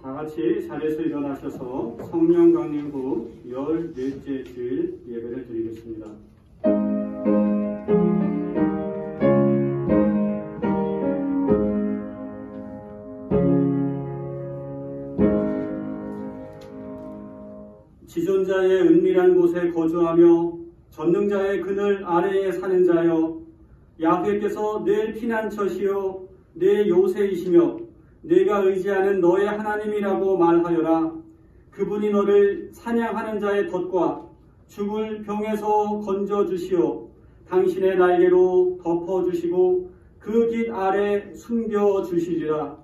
다 같이 자리에서 일어나셔서 성령 강림 후 14째 주일 예배를 드리겠습니다. 지존자의 은밀한 곳에 거주하며 전능자의 그늘 아래에 사는 자여, 야훼께서 내 피난처시요 내 요새이시며 내가 의지하는 너의 하나님이라고 말하여라. 그분이 너를 사냥하는 자의 덫과 죽을 병에서 건져주시오 당신의 날개로 덮어주시고 그 깃 아래 숨겨주시리라.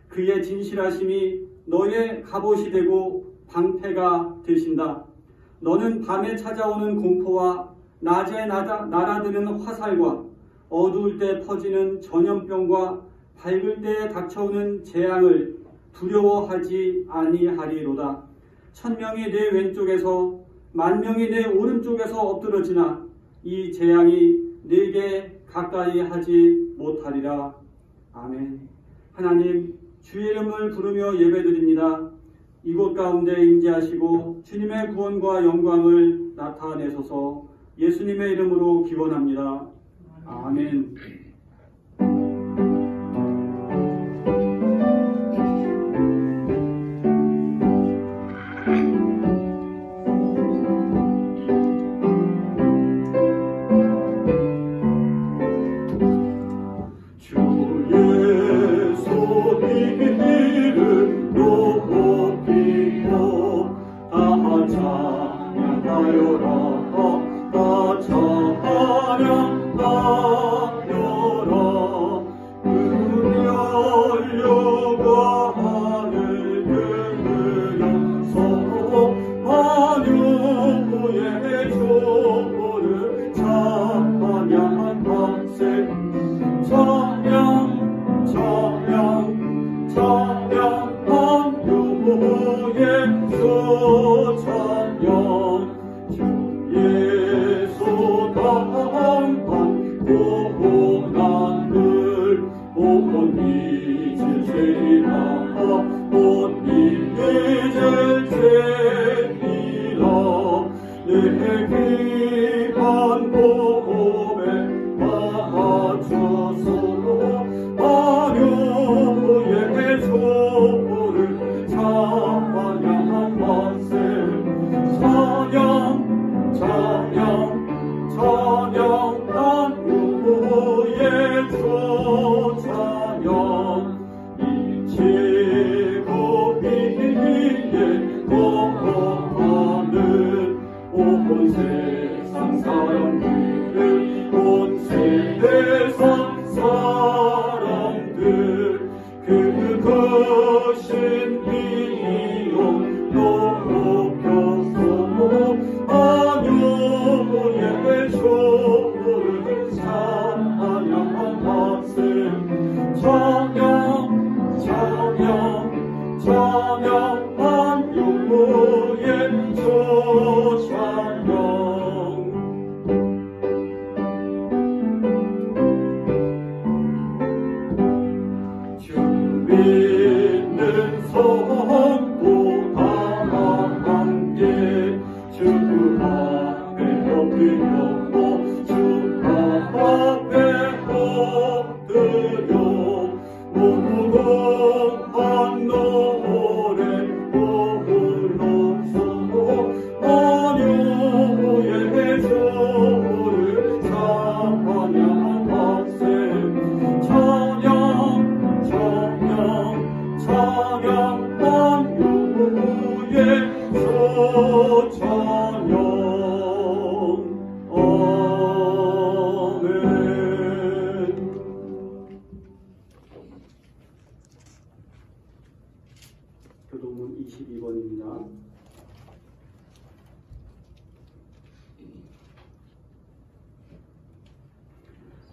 그의 진실하심이 너의 갑옷이 되고 방패가 되신다. 너는 밤에 찾아오는 공포와 낮에 날아드는 화살과 어두울 때 퍼지는 전염병과 밝을 때에 닥쳐오는 재앙을 두려워하지 아니하리로다. 1000명이 내 왼쪽에서 10,000명이 내 오른쪽에서 엎드러지나 이 재앙이 네게 가까이 하지 못하리라. 아멘. 하나님, 주의 이름을 부르며 예배드립니다. 이곳 가운데 임재하시고 주님의 구원과 영광을 나타내소서. 예수님의 이름으로 기원합니다. 아멘. 교도문 22번입니다.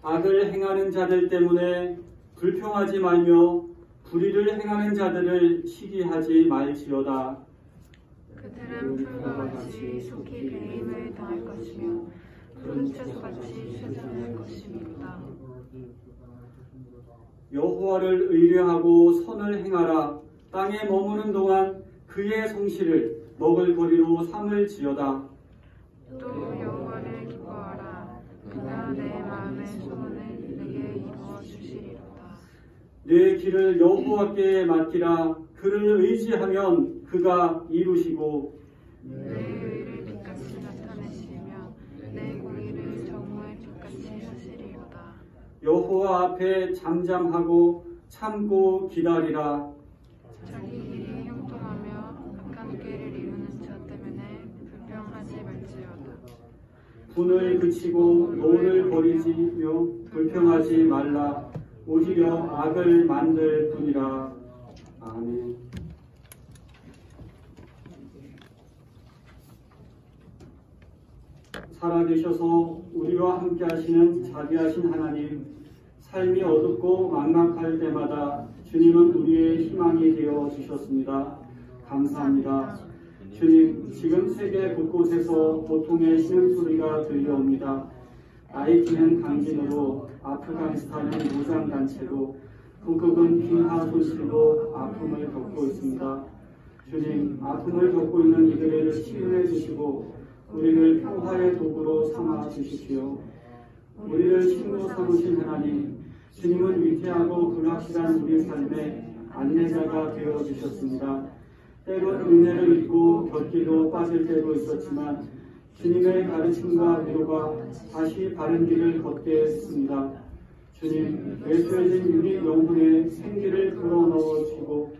악을 행하는 자들 때문에 불평하지 말며 불의를 행하는 자들을 시기하지 말지어다. 그들은 풀과 같이 속히 배임을 당할 것이며 푸른 채소같이 쇠잔할 것입니다. 여호와를 의뢰하고 선을 행하라. 땅에 머무는 동안 그의 성실을 먹을 거리로 삼을지어다. 또 여호와를 기뻐하라. 그가 내 마음의 소원을 내게 이루어 주시리로다. 내 길을 여호와께 맡기라. 그를 의지하면 그가 이루시고 내 의를 빛같이 나타내시며 내 공의를 정오의 빛같이 하시리로다. 여호와 앞에 잠잠하고 참고 기다리라. 자기 길이 형통하며 악한 길을 이루는 자 때문에 불평하지 말지어다. 분을 그치고 노를 버리지며 불평하지 말라. 오히려 악을 만들 뿐이라. 아멘. 살아계셔서 우리와 함께 하시는 자비하신 하나님, 삶이 어둡고 막막할 때마다 주님은 우리의 희망이 되어 주셨습니다. 감사합니다. 주님, 지금 세계 곳곳에서 고통의 신음소리가 들려옵니다. 하이티는 강진으로, 아프가니스탄은 무장단체로, 북극은 빙하 손실로 아픔을 겪고 있습니다. 주님, 아픔을 겪고 있는 이들을 치유해 주시고 우리를 평화의 도구로 삼아 주십시오. 우리를 친구 삼으신 하나님, 주님은 위태하고 불확실한 우리 삶의 안내자가 되어 주셨습니다. 때론 은혜를 잊고 곁길로 빠질 때도 있었지만 주님의 가르침과 위로가 다시 바른 길을 걷게 했습니다. 주님, 외쳐진 우리 영혼에 생기를 불어넣어 주시고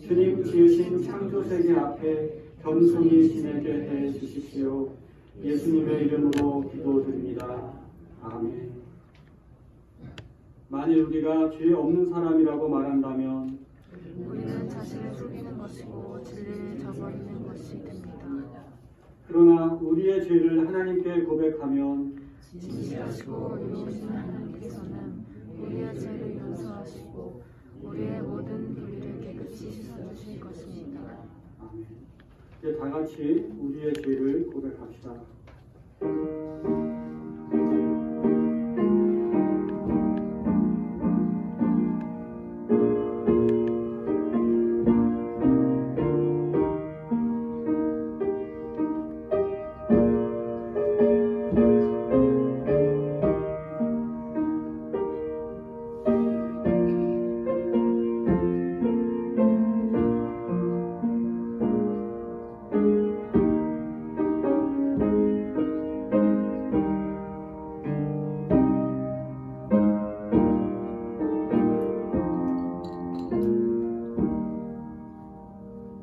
주님 지으신 창조세계 앞에 겸손히 지내게 해 주십시오. 예수님의 이름으로 기도드립니다. 아멘. 만일 우리가 죄 없는 사람이라고 말한다면 우리는 자신을 속이는 것이고 진리를 저버리는 것이 됩니다. 그러나 우리의 죄를 하나님께 고백하면 진실하시고 의로우신 하나님께서는 우리의 죄를 용서하시고 우리의 모든 불의를 깨끗이 씻어주실 것입니다. 아멘. 이제 다 같이 우리의 죄를 고백합시다.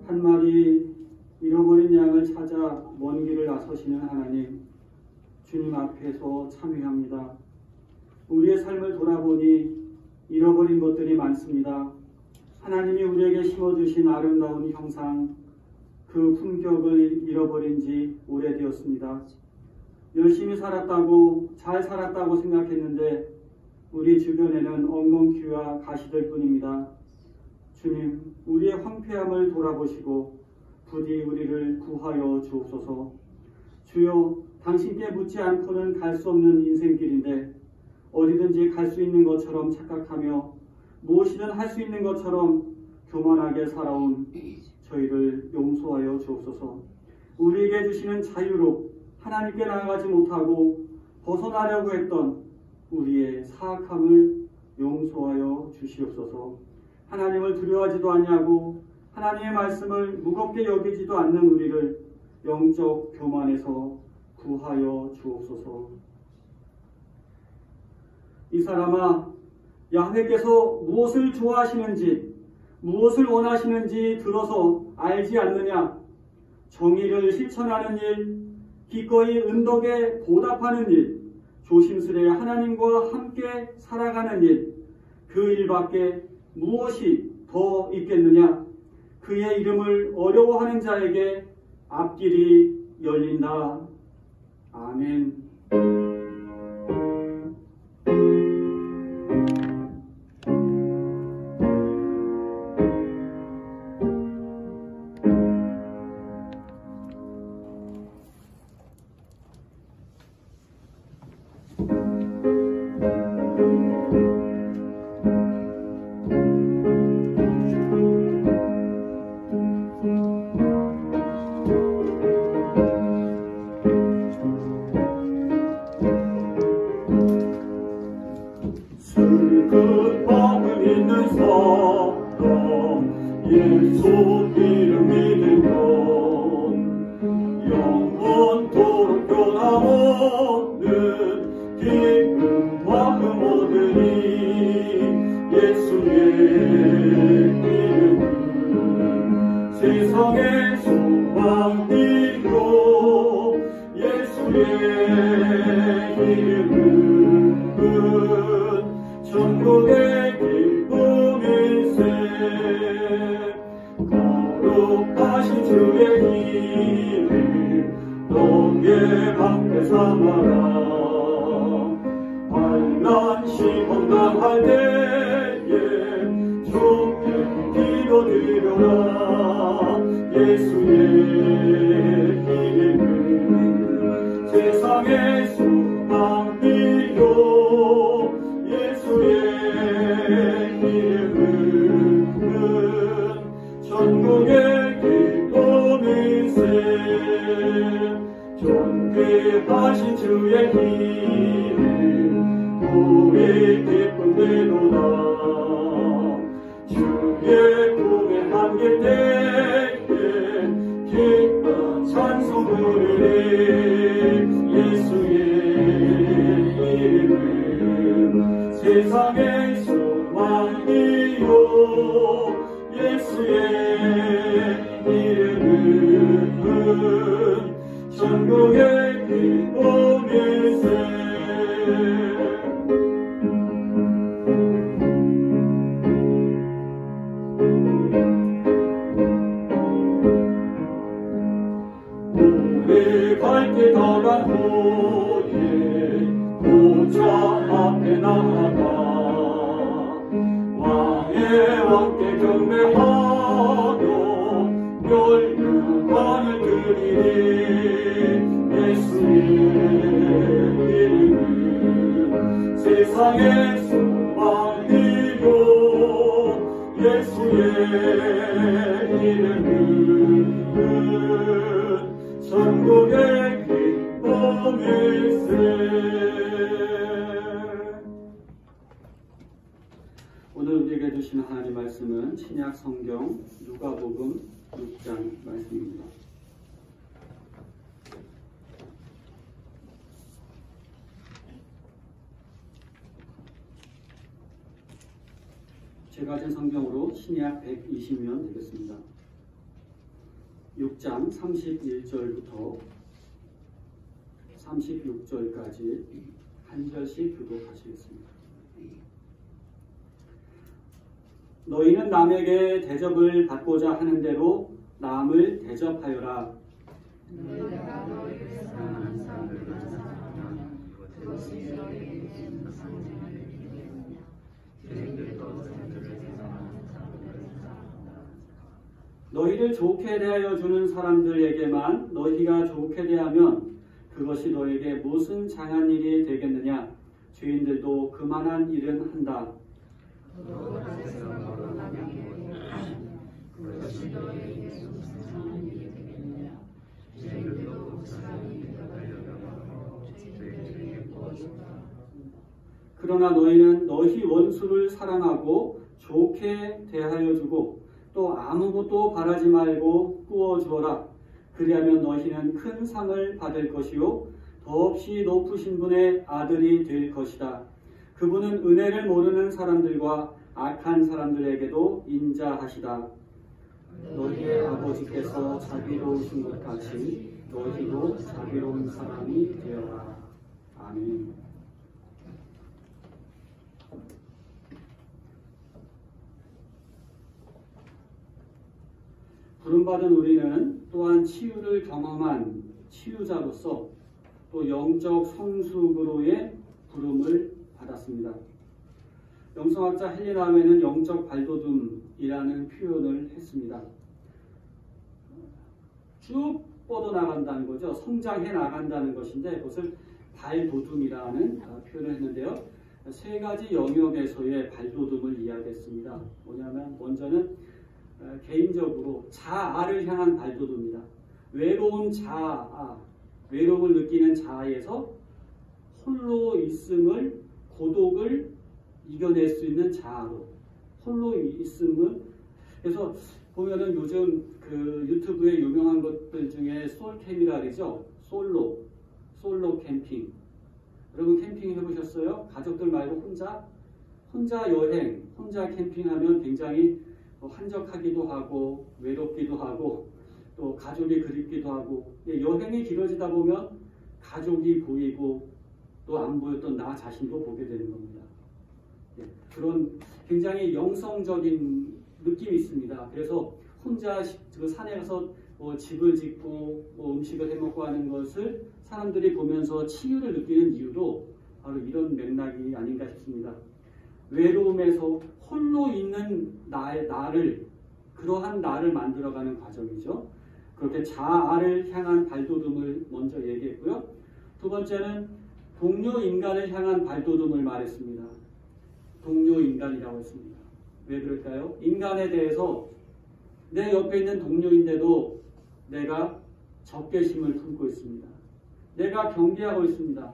한 마리 잃어버린 양을 찾아 먼 길을 나서시는 하나님, 주님 앞에서 참회합니다. 우리의 삶을 돌아보니 잃어버린 것들이 많습니다. 하나님이 우리에게 심어주신 아름다운 형상, 그 품격을 잃어버린 지 오래되었습니다. 열심히 살았다고, 잘 살았다고 생각했는데 우리 주변에는 엉겅퀴와 가시들 뿐입니다. 주님, 우리의 황폐함을 돌아보시고 부디 우리를 구하여 주옵소서. 주여, 당신께 묻지 않고는 갈 수 없는 인생길인데 어디든지 갈 수 있는 것처럼 착각하며 무엇이든 할 수 있는 것처럼 교만하게 살아온 저희를 용서하여 주옵소서. 우리에게 주시는 자유로 하나님께 나아가지 못하고 벗어나려고 했던 우리의 사악함을 용서하여 주시옵소서. 하나님을 두려워하지도 않냐고 하나님의 말씀을 무겁게 여기지도 않는 우리를 영적 교만에서 구하여 주옵소서. 이 사람아, 야훼께서 무엇을 좋아하시는지 무엇을 원하시는지 들어서 알지 않느냐? 정의를 실천하는 일, 기꺼이 은덕에 보답하는 일, 조심스레 하나님과 함께 살아가는 일, 그 일밖에 무엇이 더 있겠느냐? 그의 이름을 어려워하는 자에게 앞길이 열린다. 아멘. 사람 예수 이름 믿으면 영원토록 변함없는 기쁨 마음 얻으리. 예수의 이름은 세상의 소망이요 예수의 이름은 천국의 기쁨일세. 거룩하신 주의 이름 너의 방패 삼아라. 환난 시험 당할 때에 주께 기도드려라. 예수의 이름은 세상의 소망이요 예수의 이름은 천국의 기쁨일세. 존귀하신 주의 이름 우리 기쁨 되도다. 주의 꿈에 안길 때에 기뻐 찬송 부르리. 예수의 이름은 세상의 소망이요 예수의 이름은 천국의 기쁨일세. 우리 갈 길 다간 후에 보좌 앞에 나아가 왕의 왕께 경배하며 멸류관을 드리리. 예수의 이름은 세상의 소망이요 예수의 이름은 천국의 기쁨일세. 오늘 우리에게 주신 하나님 말씀은 신약 성경 누가복음 6장 말씀입니다. 제가 가진 성경으로 신약 120면 되겠습니다. 6장 31절부터 36절까지 한 절씩 교독하시겠습니다. 너희는 남에게 대접을 받고자 하는 대로 남을 대접하여라. 내가 너희를 사랑하는 사람들만 사랑하면 그것이 너희에게 상징을 이루겠느냐. 주인들도 자기를 사랑하는 사람들을 사랑한다. 너희를 좋게 대하여 주는 사람들에게만 너희가 좋게 대하면 그것이 너에게 무슨 장한 일이 되겠느냐. 주인들도 그만한 일은 한다. 너가 세상으로 남에게 그것이 너에게 무슨 장한 일이 되겠느냐. 주인들도 그 사람이 되어가려고 주인들에게 구워준다. 그러나 너희는 너희 원수를 사랑하고 좋게 대하여 주고 또 아무것도 바라지 말고 꾸어주어라. 그리하면 너희는 큰 상을 받을 것이요 더없이 높으신 분의 아들이 될 것이다. 그분은 은혜를 모르는 사람들과 악한 사람들에게도 인자하시다. 너희의 아버지께서 자비로우신 것 같이 너희도 자비로운 사람이 되어라. 아멘. 부름받은 우리는 또한 치유를 경험한 치유자로서 또 영적 성숙으로의 부름을 받았습니다. 영성학자 헨리 나우에는 영적 발돋움이라는 표현을 했습니다. 쭉 뻗어나간다는 거죠. 성장해 나간다는 것인데 그것을 발돋움이라는 표현을 했는데요. 세 가지 영역에서의 발돋움을 이야기했습니다. 뭐냐면 먼저는 개인적으로 자아를 향한 발돋움입니다. 외로운 자아, 외로움을 느끼는 자아에서 홀로 있음을, 고독을 이겨낼 수 있는 자아로, 홀로 있음은, 그래서 보면은 요즘 그 유튜브에 유명한 것들 중에 솔캠이라 그러죠. 솔로 캠핑. 여러분 캠핑 해보셨어요? 가족들 말고 혼자 여행, 혼자 캠핑하면 굉장히 한적하기도 하고 외롭기도 하고 또 가족이 그립기도 하고, 여행이 길어지다 보면 가족이 보이고 또 안 보였던 나 자신도 보게 되는 겁니다. 그런 굉장히 영성적인 느낌이 있습니다. 그래서 혼자 그 산에 가서 집을 짓고 음식을 해먹고 하는 것을 사람들이 보면서 치유를 느끼는 이유도 바로 이런 맥락이 아닌가 싶습니다. 외로움에서 홀로 있는 나를, 그러한 나를 만들어가는 과정이죠. 그렇게 자아를 향한 발돋움을 먼저 얘기했고요. 두 번째는 동료 인간을 향한 발돋움을 말했습니다. 동료 인간이라고 했습니다. 왜 그럴까요? 인간에 대해서 내 옆에 있는 동료인데도 내가 적개심을 품고 있습니다. 내가 경계하고 있습니다.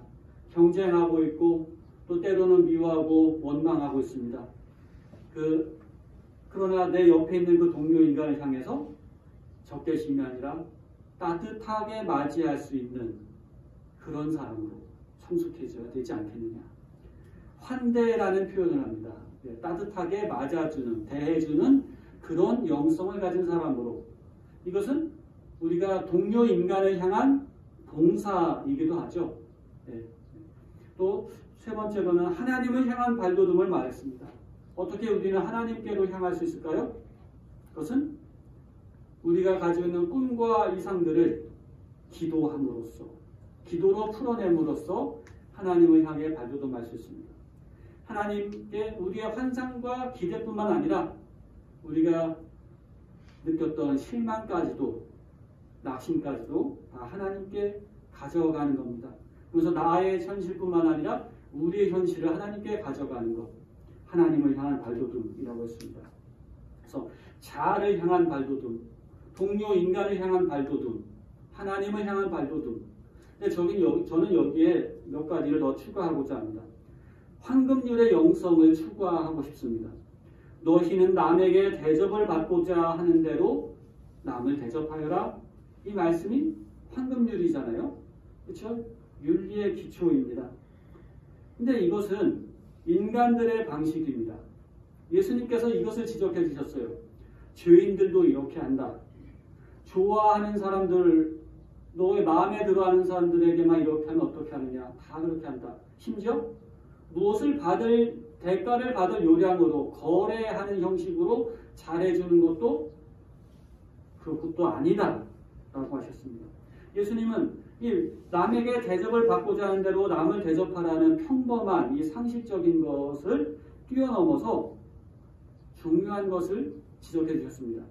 경쟁하고 있고 또 때로는 미워하고 원망하고 있습니다. 그러나 내 옆에 있는 그 동료 인간을 향해서 적개심이 아니라 따뜻하게 맞이할 수 있는 그런 사람으로 성숙해져야 되지 않겠느냐. 환대라는 표현을 합니다. 따뜻하게 맞아주는, 대해주는 그런 영성을 가진 사람으로. 이것은 우리가 동료 인간을 향한 봉사이기도 하죠. 또 세 번째로는 하나님을 향한 발돋움을 말했습니다. 어떻게 우리는 하나님께로 향할 수 있을까요? 그것은 우리가 가지고 있는 꿈과 이상들을 기도함으로써, 기도로 풀어냄으로써 하나님을 향해 발돋움할 수 있습니다. 하나님께 우리의 환상과 기대뿐만 아니라 우리가 느꼈던 실망까지도, 낙심까지도 다 하나님께 가져가는 겁니다. 그래서 나의 현실뿐만 아니라 우리의 현실을 하나님께 가져가는 것, 하나님을 향한 발돋움이라고 했습니다. 그래서 자아를 향한 발돋움, 동료 인간을 향한 발돋움, 하나님을 향한 발돋움. 근데 저는 여기에 몇 가지를 더 추가하고자 합니다. 황금률의 영성을 추가하고 싶습니다. 너희는 남에게 대접을 받고자 하는 대로 남을 대접하여라. 이 말씀이 황금률이잖아요. 그렇죠? 윤리의 기초입니다. 근데 이것은 인간들의 방식입니다. 예수님께서 이것을 지적해 주셨어요. 죄인들도 이렇게 한다. 좋아하는 사람들, 너의 마음에 들어하는 사람들에게만 이렇게 하면 어떻게 하느냐. 다 그렇게 한다. 심지어 무엇을 받을, 대가를 받을 요량으로 거래하는 형식으로 잘해주는 것도 그것도 아니다 라고 하셨습니다. 예수님은 이 남에게 대접을 받고자 하는 대로 남을 대접하라는 평범한 이 상식적인 것을 뛰어넘어서 중요한 것을 지적해 주셨습니다.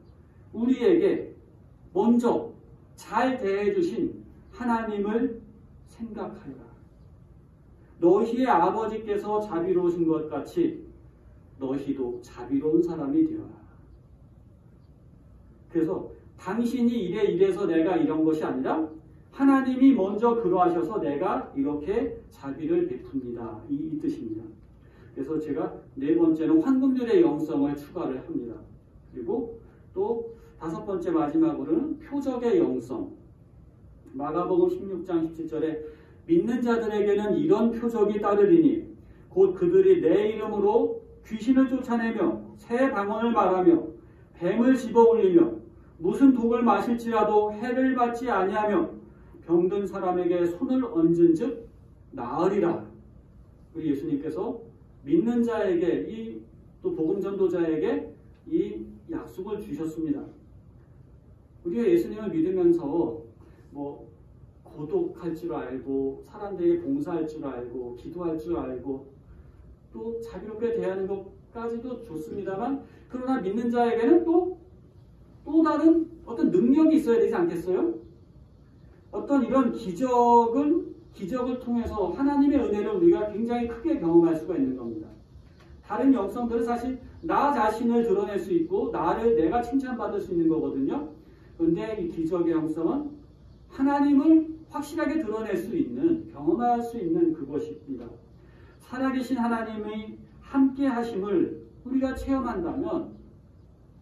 우리에게 먼저 잘 대해주신 하나님을 생각하여라. 너희의 아버지께서 자비로우신 것 같이 너희도 자비로운 사람이 되어라. 그래서 당신이 이래서 내가 이런 것이 아니라 하나님이 먼저 그러하셔서 내가 이렇게 자비를 베풉니다. 이 뜻입니다. 그래서 제가 네 번째는 황금률의 영성을 추가를 합니다. 그리고 또 다섯 번째 마지막으로는 표적의 영성. 마가복음 16장 17절에 믿는 자들에게는 이런 표적이 따르리니 곧 그들이 내 이름으로 귀신을 쫓아내며 새 방언을 말하며 뱀을 집어올리며 무슨 독을 마실지라도 해를 받지 아니하며 병든 사람에게 손을 얹은 즉 나으리라. 우리 예수님께서 믿는 자에게 또 복음 전도자에게 이 약속을 주셨습니다. 우리가 예수님을 믿으면서 고독할 줄 알고 사람들에게 봉사할 줄 알고 기도할 줄 알고 또 자비롭게 대하는 것까지도 좋습니다만, 그러나 믿는 자에게는 또 다른 어떤 능력이 있어야 되지 않겠어요? 어떤 이런 기적을 통해서 하나님의 은혜를 우리가 굉장히 크게 경험할 수가 있는 겁니다. 다른 영성들은 사실 나 자신을 드러낼 수 있고 내가 칭찬받을 수 있는 거거든요. 그런데 이 기적의 영성은 하나님을 확실하게 드러낼 수 있는, 경험할 수 있는 그것입니다. 살아계신 하나님의 함께 하심을 우리가 체험한다면,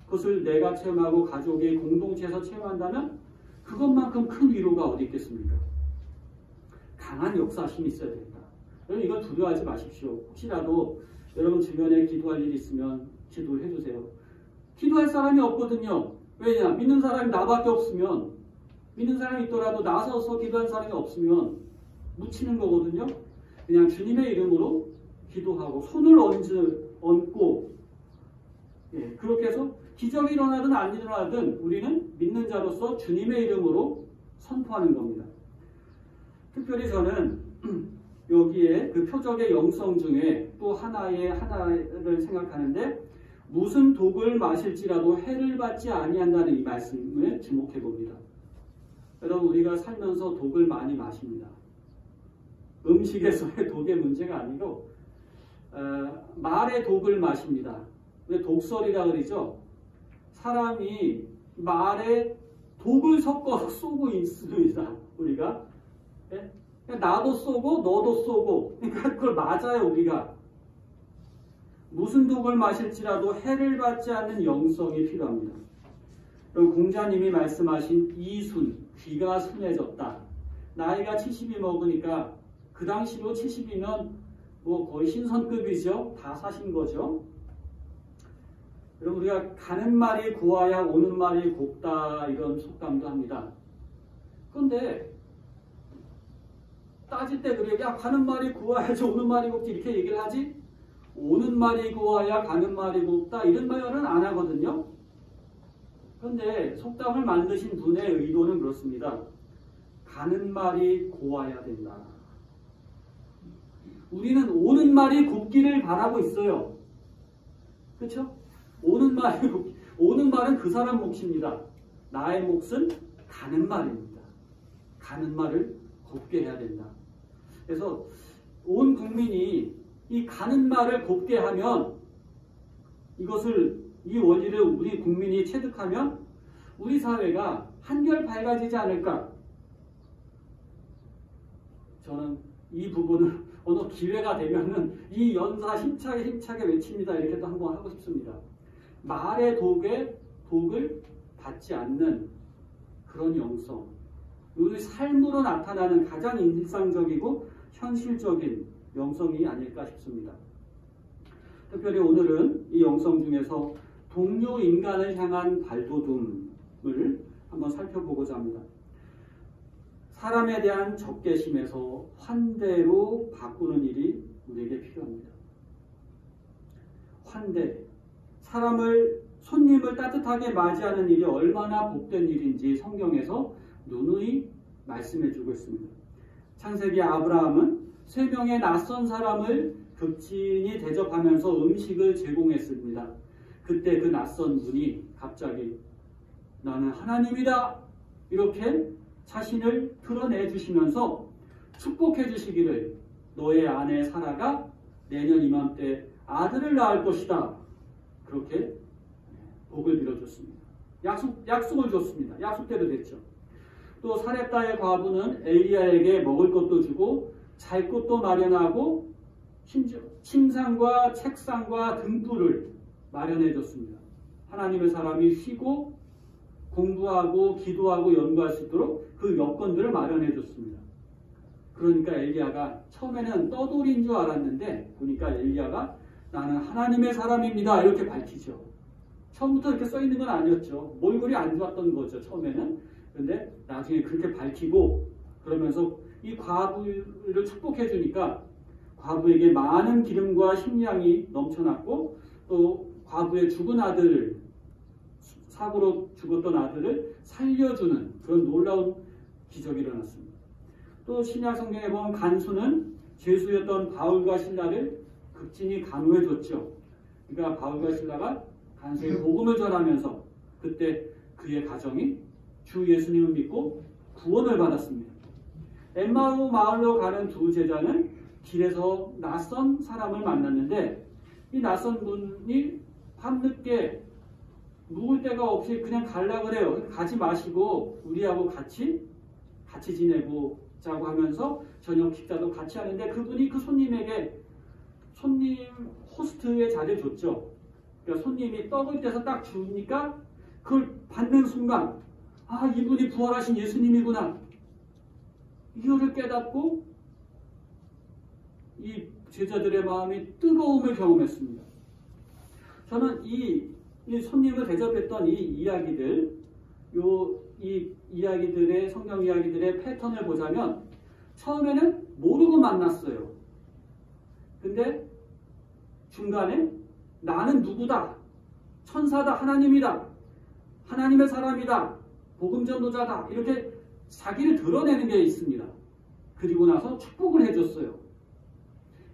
그것을 내가 체험하고 가족의 공동체에서 체험한다면 그것만큼 큰 위로가 어디 있겠습니까? 강한 역사심이 있어야 된다. 여러분 이걸 두려워하지 마십시오. 혹시라도 여러분 주변에 기도할 일이 있으면 기도를 해주세요. 기도할 사람이 없거든요. 왜냐? 믿는 사람이 나밖에 없으면, 믿는 사람이 있더라도 나서서 기도할 사람이 없으면 묻히는 거거든요. 그냥 주님의 이름으로 기도하고 손을 얹고 그렇게 해서 기적이 일어나든 안 일어나든 우리는 믿는 자로서 주님의 이름으로 선포하는 겁니다. 특별히 저는 여기에 그 표적의 영성 중에 또 하나를 생각하는데, 무슨 독을 마실지라도 해를 받지 아니한다는 이 말씀에 주목해 봅니다. 여러분 우리가 살면서 독을 많이 마십니다. 음식에서의 독의 문제가 아니고 말의 독을 마십니다. 왜 독설이라 그러죠? 사람이 말에 독을 섞어서 쏘고 있습니다. 우리가 나도 쏘고 너도 쏘고, 그러니까 그걸 맞아요. 우리가 무슨 독을 마실지라도 해를 받지 않는 영성이 필요합니다. 공자님이 말씀하신 이순, 귀가 순해졌다. 나이가 70이 먹으니까 그 당시로 70이면 뭐 거의 신선급이죠. 다 사신 거죠. 여러분 우리가 가는 말이 고와야 오는 말이 곱다, 이런 속담도 합니다. 그런데 따질 때 그래요. 야, 가는 말이 고와야지 오는 말이 곱지, 이렇게 얘기를 하지, 오는 말이 고와야 가는 말이 곱다, 이런 말은 안 하거든요. 그런데 속담을 만드신 분의 의도는 그렇습니다. 가는 말이 고와야 된다. 우리는 오는 말이 곱기를 바라고 있어요. 그렇죠? 오는 말은 그 사람 몫입니다. 나의 몫은 가는 말입니다. 가는 말을 곱게 해야 된다. 그래서 온 국민이 이 가는 말을 곱게 하면, 이 원리를 우리 국민이 체득하면 우리 사회가 한결 밝아지지 않을까. 저는 이 부분을 어느 기회가 되면은 이 연사 힘차게 외칩니다. 이렇게도 한번 하고 싶습니다. 말의 독을 받지 않는 그런 영성, 우리 삶으로 나타나는 가장 일상적이고 현실적인 영성이 아닐까 싶습니다. 특별히 오늘은 이 영성 중에서 동료 인간을 향한 발돋움을 한번 살펴보고자 합니다. 사람에 대한 적개심에서 환대로 바꾸는 일이 우리에게 필요합니다. 환대, 손님을 따뜻하게 맞이하는 일이 얼마나 복된 일인지 성경에서 누누이 말씀해주고 있습니다. 창세기 아브라함은 3명의 낯선 사람을 극진히 대접하면서 음식을 제공했습니다. 그때 그 낯선 분이 갑자기 나는 하나님이다, 이렇게 자신을 드러내 주시면서 축복해 주시기를, 너의 아내 사라가 내년 이맘때 아들을 낳을 것이다, 그렇게 복을 빌어줬습니다. 약속을 줬습니다. 약속대로 됐죠. 또 사렙다의 과부는 엘리야에게 먹을 것도 주고 잘 곳도 마련하고 심지어 침상과 책상과 등불을 마련해 줬습니다. 하나님의 사람이 쉬고 공부하고 기도하고 연구할 수 있도록 그 여건들을 마련해 줬습니다. 그러니까 엘리야가 처음에는 떠돌이인 줄 알았는데 보니까 엘리야가 나는 하나님의 사람입니다, 이렇게 밝히죠. 처음부터 이렇게 써 있는 건 아니었죠. 몰골이 안 좋았던 거죠, 처음에는. 그런데 나중에 그렇게 밝히고 그러면서 이 과부를 축복해 주니까 과부에게 많은 기름과 식량이 넘쳐났고, 또 과부의 죽은 아들을, 사고로 죽었던 아들을 살려주는 그런 놀라운 기적이 일어났습니다. 또 신약 성경에 보면 간수는 죄수였던 바울과 실라를 극진히 간호해 줬죠. 그러니까 바울과 실라가 간수의 복음을 전하면서 그때 그의 가정이 주 예수님을 믿고 구원을 받았습니다. 엠마오 마을로 가는 두 제자는 길에서 낯선 사람을 만났는데, 이 낯선 분이 밤늦게 묵을 데가 없이 그냥 갈라 그래요. 가지 마시고 우리하고 같이 지내고 자고 하면서 저녁 식사도 같이 하는데, 그분이 그 손님에게 손님 호스트의 자리를 줬죠. 그러니까 손님이 떡을 떼서 딱 주니까 그걸 받는 순간 아, 이분이 부활하신 예수님이구나. 이거를 깨닫고 이 제자들의 마음이 뜨거움을 경험했습니다. 저는 이 손님을 대접했던 이 이야기들, 이 이야기들의 성경 이야기들의 패턴을 보자면 처음에는 모르고 만났어요. 근데 중간에 나는 누구다, 천사다, 하나님이다, 하나님의 사람이다, 복음 전도자다, 이렇게 자기를 드러내는 게 있습니다. 그리고 나서 축복을 해줬어요.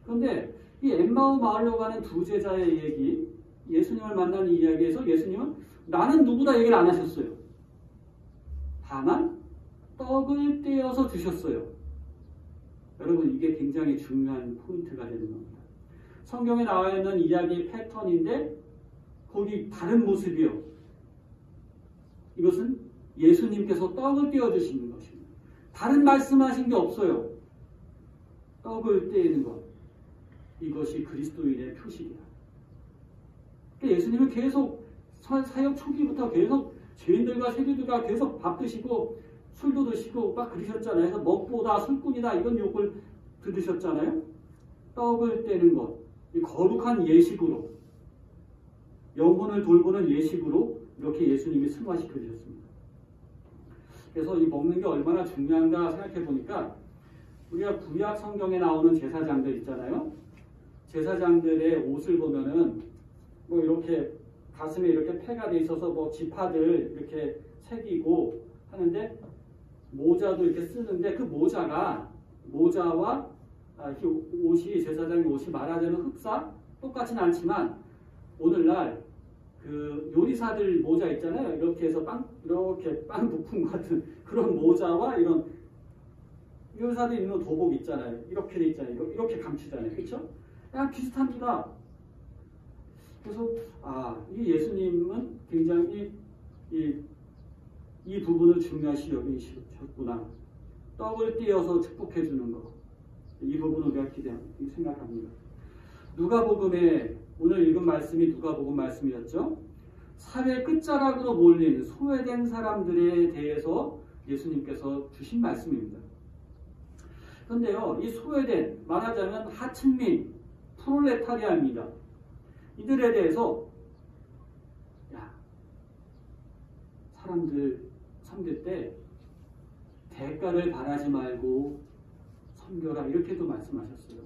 그런데 이 엠마오 마을로 가는 두 제자의 얘기, 예수님을 만난 이야기에서 예수님은 나는 누구다 얘기를 안 하셨어요. 다만 떡을 떼어서 주셨어요. 여러분, 이게 굉장히 중요한 포인트가 되는 겁니다. 성경에 나와 있는 이야기 패턴인데 거기 다른 모습이요. 이것은 예수님께서 떡을 떼어주시는 것입니다. 다른 말씀하신 게 없어요. 떡을 떼는 것. 이것이 그리스도인의 표식이야. 그러니까 예수님은 계속 사역 초기부터 계속 죄인들과 세리들과 계속 밥 드시고 술도 드시고 막 그러셨잖아요. 그래서 먹보다 술꾼이다 이런 욕을 들으셨잖아요. 떡을 떼는 것. 이 거룩한 예식으로, 영혼을 돌보는 예식으로 이렇게 예수님이 승화시켜 주셨습니다. 그래서 이 먹는 게 얼마나 중요한가 생각해 보니까 우리가 구약 성경에 나오는 제사장들 있잖아요. 제사장들의 옷을 보면은 뭐 이렇게 가슴에 이렇게 패가 돼 있어서 뭐 지파들 이렇게 새기고 하는데 모자도 이렇게 쓰는데 그 모자와 옷이 제사장의 옷이 말하자면 흡사 똑같지는 않지만 오늘날 그 요리사들 모자 있잖아요. 이렇게 해서 이렇게 빵 부품 같은 그런 모자와 이런 요리사들 입는 도복 있잖아요. 이렇게 돼 있잖아요. 이렇게 감추잖아요. 그렇죠? 그냥 비슷합니다. 그래서 이 예수님은 굉장히 이 부분을 중요시 여기셨구나. 떡을 띄어서 축복해 주는 것. 이 부분을 우리가 생각합니다. 누가복음에 오늘 읽은 말씀이 누가복음 말씀이었죠. 사회 끝자락으로 몰린 소외된 사람들에 대해서 예수님께서 주신 말씀입니다. 그런데요, 이 소외된, 말하자면 하층민, 프롤레타리아입니다. 이들에 대해서 사람들 섬길 때 대가를 바라지 말고 섬겨라 이렇게도 말씀하셨어요.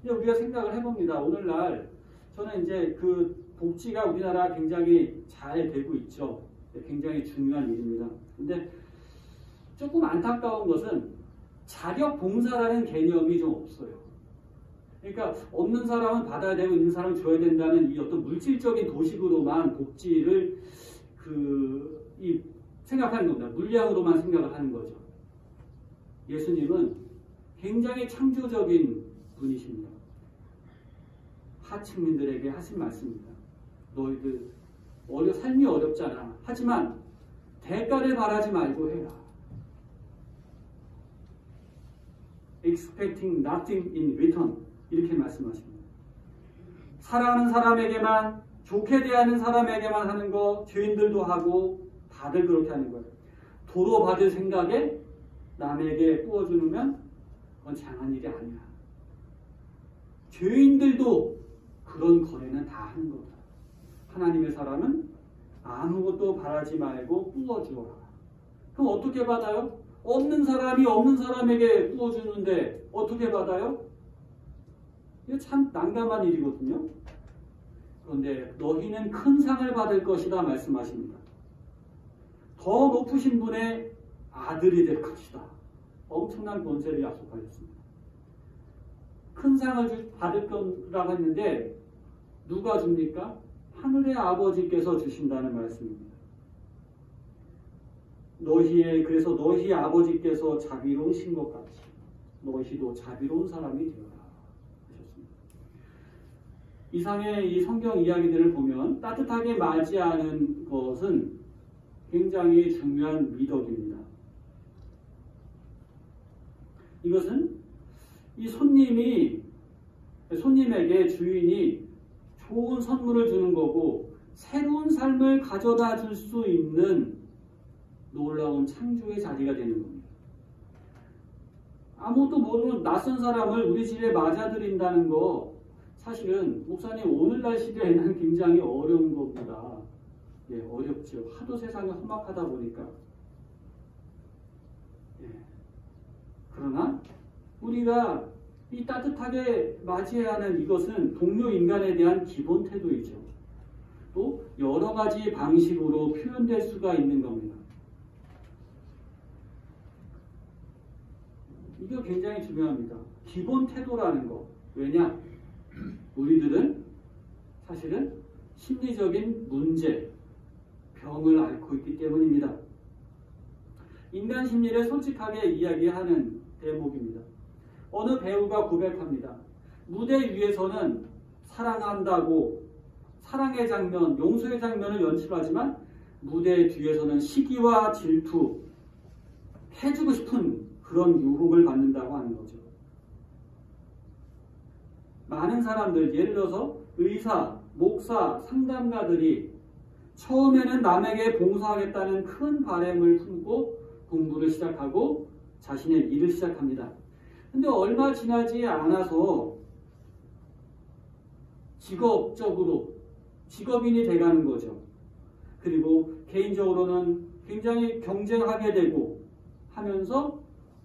이제 우리가 생각을 해봅니다. 오늘날 저는 이제 그 복지가 우리나라 굉장히 잘 되고 있죠. 굉장히 중요한 일입니다. 근데 조금 안타까운 것은 자력 봉사라는 개념이 좀 없어요. 그러니까 없는 사람은 받아야 되고 있는 사람은 줘야 된다는 이 어떤 물질적인 도식으로만 복지를 생각하는 겁니다. 물량으로만 생각을 하는 거죠. 예수님은 굉장히 창조적인 분이십니다. 하층민들에게 하신 말씀입니다. 너희들 삶이 어렵잖아. 하지만 대가를 바라지 말고 해라. Expecting nothing in return. 이렇게 말씀하십니다. 사랑하는 사람에게만, 좋게 대하는 사람에게만 하는 거, 죄인들도 하고 다들 그렇게 하는 거예요. 도로 받을 생각에 남에게 부어주면 그건 장한 일이 아니야. 죄인들도 그런 거래는 다 하는 거다. 하나님의 사람은 아무것도 바라지 말고 부어주어라. 그럼 어떻게 받아요? 없는 사람이 없는 사람에게 부어주는데 어떻게 받아요? 이거 참 난감한 일이거든요. 그런데 너희는 큰 상을 받을 것이다 말씀하십니다. 더 높으신 분의 아들이 될 것이다. 엄청난 권세를 약속하셨습니다. 큰 상을 받을 거라고 했는데 누가 줍니까? 하늘의 아버지께서 주신다는 말씀입니다. 그래서 너희 아버지께서 자비로우신 것 같이 너희도 자비로운 사람이 되어라 하셨습니다. 이상의 이 성경 이야기들을 보면 따뜻하게 맞이하는 것은 굉장히 중요한 미덕입니다. 이것은 이 손님에게 주인이 좋은 선물을 주는 거고 새로운 삶을 가져다 줄 수 있는 놀라운 창조의 자리가 되는 겁니다. 아무것도 모르는 낯선 사람을 우리 집에 맞아들인다는 거 사실은 목사님 오늘날 시대에는 굉장히 어려운 겁니다. 예, 어렵죠. 하도 세상이 험악하다 보니까. 예. 그러나 우리가 이 따뜻하게 맞이해야 하는 이것은 동료 인간에 대한 기본 태도이죠. 또 여러 가지 방식으로 표현될 수가 있는 겁니다. 이거 굉장히 중요합니다. 기본 태도라는 거. 왜냐? 우리들은 사실은 심리적인 문제, 병을 앓고 있기 때문입니다. 인간 심리를 솔직하게 이야기하는 대목입니다. 어느 배우가 고백합니다. 무대 위에서는 사랑한다고 사랑의 장면, 용서의 장면을 연출하지만 무대 뒤에서는 시기와 질투, 해주고 싶은 그런 유혹을 받는다고 하는 거죠. 많은 사람들, 예를 들어서 의사, 목사, 상담가들이 처음에는 남에게 봉사하겠다는 큰 바람을 품고 공부를 시작하고 자신의 일을 시작합니다. 근데 얼마 지나지 않아서 직업인이 돼가는 거죠. 그리고 개인적으로는 굉장히 경쟁하게 되고 하면서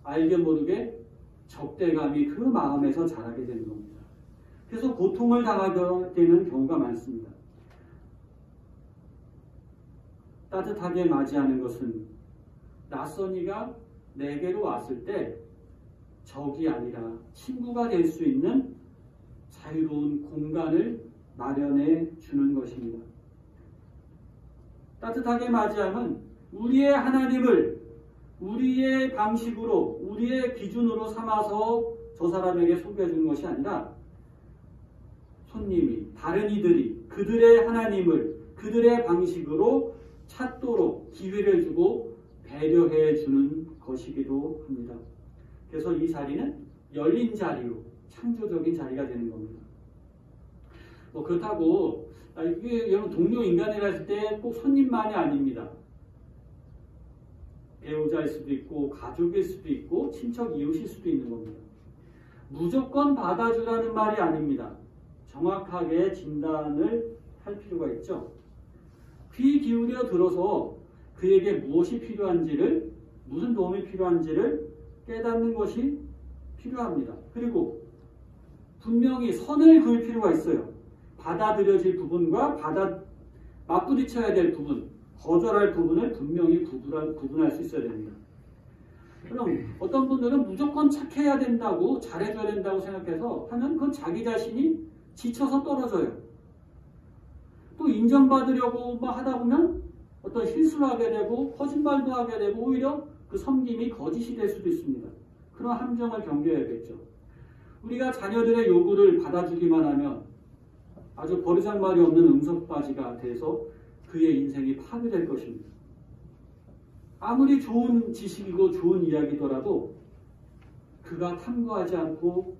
알게 모르게 적대감이 그 마음에서 자라게 되는 겁니다. 그래서 고통을 당하게 되는 경우가 많습니다. 따뜻하게 맞이하는 것은 낯선 이가 내게로 왔을 때 적이 아니라 친구가 될 수 있는 자유로운 공간을 마련해 주는 것입니다. 따뜻하게 맞이하면 우리의 하나님을 우리의 방식으로, 우리의 기준으로 삼아서 저 사람에게 소개해 주는 것이 아니라 손님이, 다른 이들이 그들의 하나님을 그들의 방식으로 찾도록 기회를 주고 배려해 주는 것이기도 합니다. 그래서 이 자리는 열린 자리로 창조적인 자리가 되는 겁니다. 그렇다고 이게 여러분 동료 인간이라 했을 때 꼭 손님만이 아닙니다. 배우자일 수도 있고 가족일 수도 있고 친척 이웃일 수도 있는 겁니다. 무조건 받아주라는 말이 아닙니다. 정확하게 진단을 할 필요가 있죠. 귀 기울여 들어서 그에게 무엇이 필요한지를, 무슨 도움이 필요한지를 깨닫는 것이 필요합니다. 그리고 분명히 선을 그을 필요가 있어요. 받아들여질 부분과 맞부딪혀야 될 부분, 거절할 부분을 분명히 구분할 수 있어야 됩니다. 그럼 어떤 분들은 무조건 착해야 된다고, 잘해줘야 된다고 생각해서 하면 그건 자기 자신이 지쳐서 떨어져요. 또 인정받으려고 하다 보면 어떤 실수를 하게 되고 거짓말도 하게 되고 오히려 그 섬김이 거짓이 될 수도 있습니다. 그런 함정을 경계해야겠죠. 우리가 자녀들의 요구를 받아주기만 하면 아주 버르장말이 없는 응석바지가 돼서 그의 인생이 파괴될 것입니다. 아무리 좋은 지식이고 좋은 이야기더라도 그가 탐구하지 않고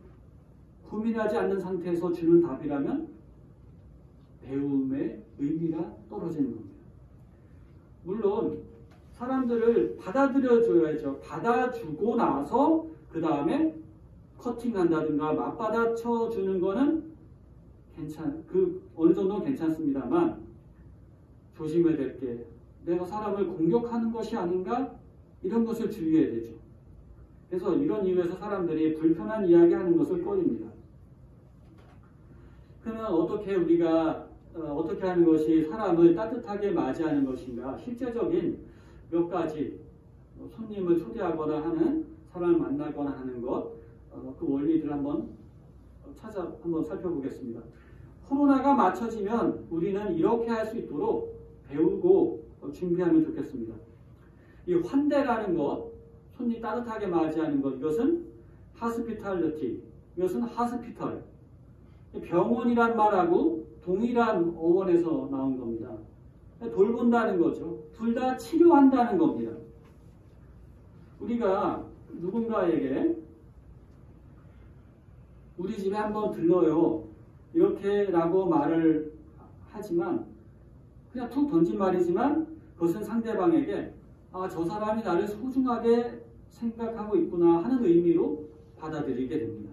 고민하지 않는 상태에서 주는 답이라면 배움의 의미가 떨어지는 겁니다. 물론 사람들을 받아들여줘야죠. 받아주고 나서 그 다음에 커팅한다든가 맞받아쳐주는 거는 어느 정도는 괜찮습니다만 조심해야 될 게 내가 사람을 공격하는 것이 아닌가? 이런 것을 주의해야 되죠. 그래서 이런 이유에서 사람들이 불편한 이야기하는 것을 꺼립니다. 그러면 어떻게 하는 것이 사람을 따뜻하게 맞이하는 것인가? 실제적인 몇 가지 손님을 초대하거나 하는, 사람을 만나거나 하는 것, 그 원리들을 한번 살펴보겠습니다. 코로나가 맞춰지면 우리는 이렇게 할 수 있도록 배우고 준비하면 좋겠습니다. 이 환대라는 것, 손님 따뜻하게 맞이하는 것, 이것은 hospitality, 이것은 hospital. 병원이란 말하고 동일한 어원에서 나온 겁니다. 돌본다는 거죠. 둘 다 치료한다는 겁니다. 우리가 누군가에게 우리 집에 한번 들러요. 이렇게라고 말을 하지만 그냥 툭 던진 말이지만 그것은 상대방에게 저 사람이 나를 소중하게 생각하고 있구나 하는 의미로 받아들이게 됩니다.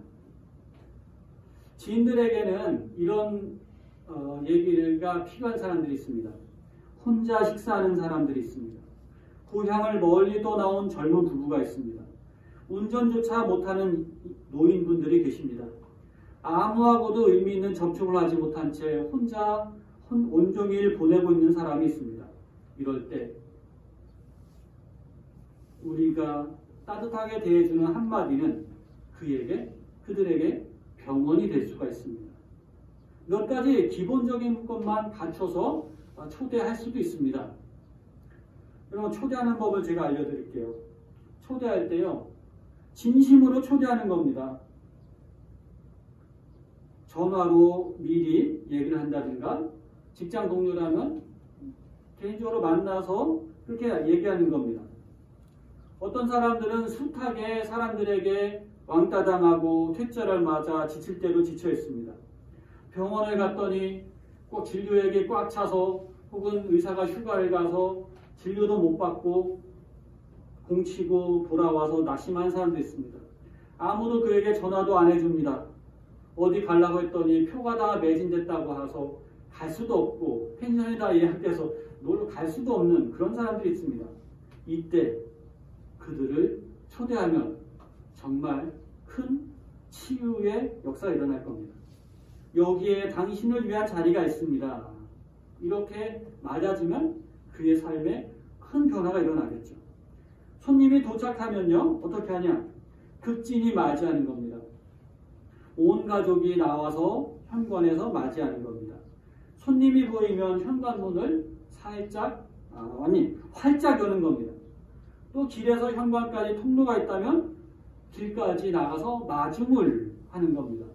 지인들에게는 이런 얘기가 필요한 사람들이 있습니다. 혼자 식사하는 사람들이 있습니다. 고향을 멀리 떠나온 젊은 부부가 있습니다. 운전조차 못하는 노인분들이 계십니다. 아무하고도 의미 있는 접촉을 하지 못한 채 혼자 온종일 보내고 있는 사람이 있습니다. 이럴 때 우리가 따뜻하게 대해주는 한마디는 그들에게 병원이 될 수가 있습니다. 몇 가지 기본적인 것만 갖춰서 초대할 수도 있습니다. 여러분, 초대하는 법을 제가 알려드릴게요. 초대할 때요, 진심으로 초대하는 겁니다. 전화로 미리 얘기를 한다든가, 직장 동료라면 개인적으로 만나서 그렇게 얘기하는 겁니다. 어떤 사람들은 숱하게 사람들에게 왕따당하고 퇴짜를 맞아 지칠 대로 지쳐 있습니다. 병원에 갔더니 꼭 진료액이 꽉 차서 혹은 의사가 휴가를 가서 진료도 못 받고 공치고 돌아와서 낙심한 사람도 있습니다. 아무도 그에게 전화도 안 해줍니다. 어디 가려고 했더니 표가 다 매진됐다고 해서 갈 수도 없고 펜션이 다 예약돼서 놀러 갈 수도 없는 그런 사람들이 있습니다. 이때 그들을 초대하면 정말 큰 치유의 역사가 일어날 겁니다. 여기에 당신을 위한 자리가 있습니다. 이렇게 맞아주면 그의 삶에 큰 변화가 일어나겠죠. 손님이 도착하면요, 어떻게 하냐? 극진히 맞이하는 겁니다. 온 가족이 나와서 현관에서 맞이하는 겁니다. 손님이 보이면 현관문을 활짝 여는 겁니다. 또 길에서 현관까지 통로가 있다면 길까지 나가서 마중을 하는 겁니다.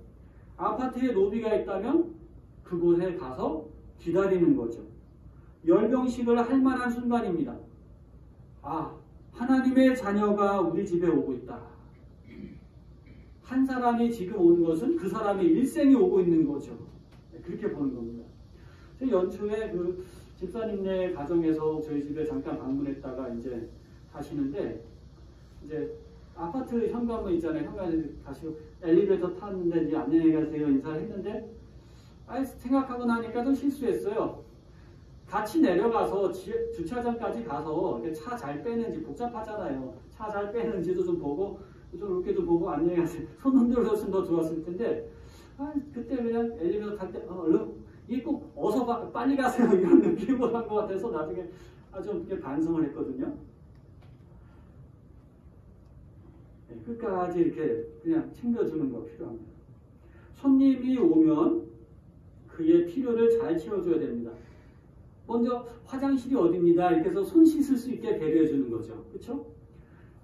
아파트에 로비가 있다면 그곳에 가서 기다리는 거죠. 열병식을 할 만한 순간입니다. 하나님의 자녀가 우리 집에 오고 있다. 한 사람이 지금 온 것은 그 사람의 일생이 오고 있는 거죠. 그렇게 보는 겁니다. 연초에 그 집사님네 가정에서 저희 집에 잠깐 방문했다가 이제 가시는데, 이제 아파트 현관문 있잖아요. 현관에 가시고 엘리베이터 탔는데 이제 안녕히 가세요 인사를 했는데, 생각하고 나니까 좀 실수했어요. 같이 내려가서 주차장까지 가서 차 잘 빼는지, 복잡하잖아요. 차 잘 빼는지도 좀 보고 좀 이렇게도 보고 안녕히 가세요. 손 흔들었으면 더 좋았을 텐데, 그때 그냥 엘리베이터 탈 때 얼른 이 꼭 어서 빨리 가세요 이런 느낌으로 한 것 같아서 나중에 좀 이렇게 반성을 했거든요. 끝까지 이렇게 그냥 챙겨주는 거 필요합니다. 손님이 오면 그의 필요를 잘 채워줘야 됩니다. 먼저 화장실이 어디입니다 이렇게 해서 손 씻을 수 있게 배려해 주는 거죠. 그렇죠?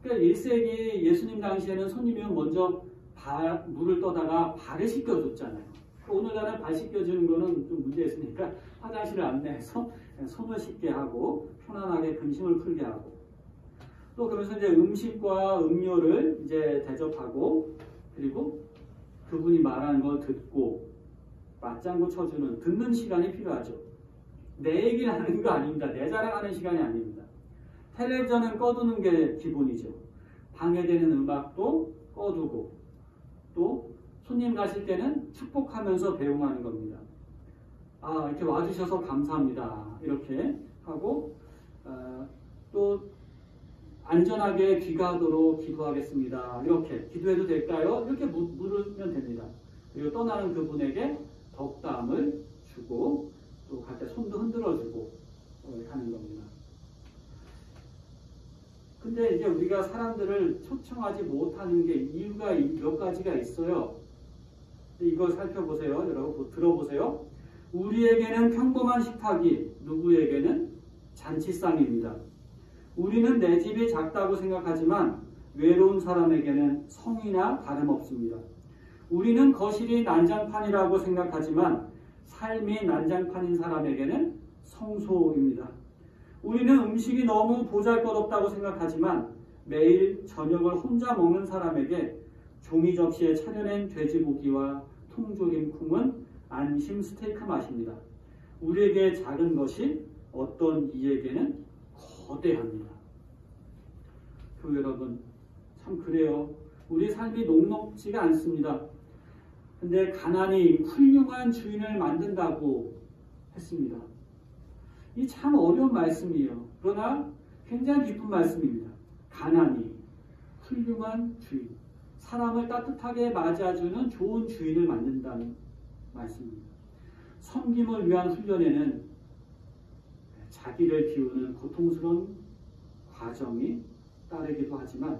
그러니까 1세기 예수님 당시에는 손님이면 먼저 물을 떠다가 발을 씻겨줬잖아요. 오늘날은 발 씻겨주는 거는 좀 문제 있으니까 화장실을 안내해서 손을 씻게 하고 편안하게 근심을 풀게 하고, 또 그러면서 이제 음식과 음료를 이제 대접하고, 그리고 그분이 말하는 걸 듣고 맞장구 쳐주는 듣는 시간이 필요하죠. 내 얘기를 하는 거 아닙니다. 내 자랑하는 시간이 아닙니다. 텔레비전은 꺼두는 게 기본이죠. 방해되는 음악도 꺼두고, 또 손님 가실 때는 축복하면서 배웅하는 겁니다. 이렇게 와주셔서 감사합니다. 이렇게 하고, 또 안전하게 귀가하도록 기도하겠습니다. 이렇게 기도해도 될까요? 이렇게 물으면 됩니다. 그리고 떠나는 그분에게 덕담을 주고 또 갈 때 손도 흔들어주고 하는 겁니다. 근데 이제 우리가 사람들을 초청하지 못하는 게 이유가 몇 가지가 있어요. 이걸 살펴보세요. 여러분 들어보세요. 우리에게는 평범한 식탁이 누구에게는 잔치상입니다. 우리는 내 집이 작다고 생각하지만 외로운 사람에게는 성이나 다름없습니다. 우리는 거실이 난장판이라고 생각하지만 삶이 난장판인 사람에게는 성소입니다. 우리는 음식이 너무 보잘것없다고 생각하지만 매일 저녁을 혼자 먹는 사람에게 종이 접시에 차려낸 돼지고기와 통조림 콩은 안심 스테이크 맛입니다. 우리에게 작은 것이 어떤 이에게는 거대합니다. 교회 여러분, 참 그래요. 우리 삶이 녹록지가 않습니다. 근데 가난이 훌륭한 주인을 만든다고 했습니다. 이 참 어려운 말씀이에요. 그러나 굉장히 깊은 말씀입니다. 가난이 훌륭한 주인, 사람을 따뜻하게 맞아주는 좋은 주인을 만든다는 말씀입니다. 섬김을 위한 훈련에는 자기를 비우는 고통스러운 과정이 따르기도 하지만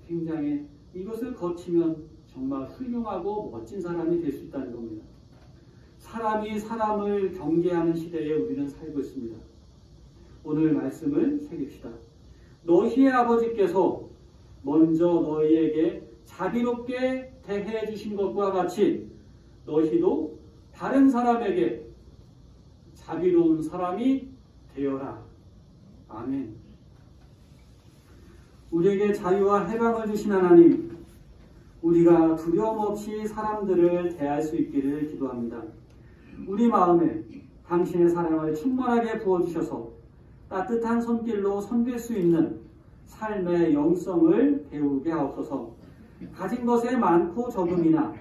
굉장히 이것을 거치면 정말 훌륭하고 멋진 사람이 될 수 있다는 겁니다. 사람이 사람을 경계하는 시대에 우리는 살고 있습니다. 오늘 말씀을 새깁시다. 너희의 아버지께서 먼저 너희에게 자비롭게 대해 주신 것과 같이 너희도 다른 사람에게 자비로운 사람이 되어라. 아멘. 우리에게 자유와 해방을 주신 하나님, 우리가 두려움 없이 사람들을 대할 수 있기를 기도합니다. 우리 마음에 당신의 사랑을 충만하게 부어주셔서 따뜻한 손길로 섬길 수 있는 삶의 영성을 배우게 하옵소서. 가진 것의 많고 적음이나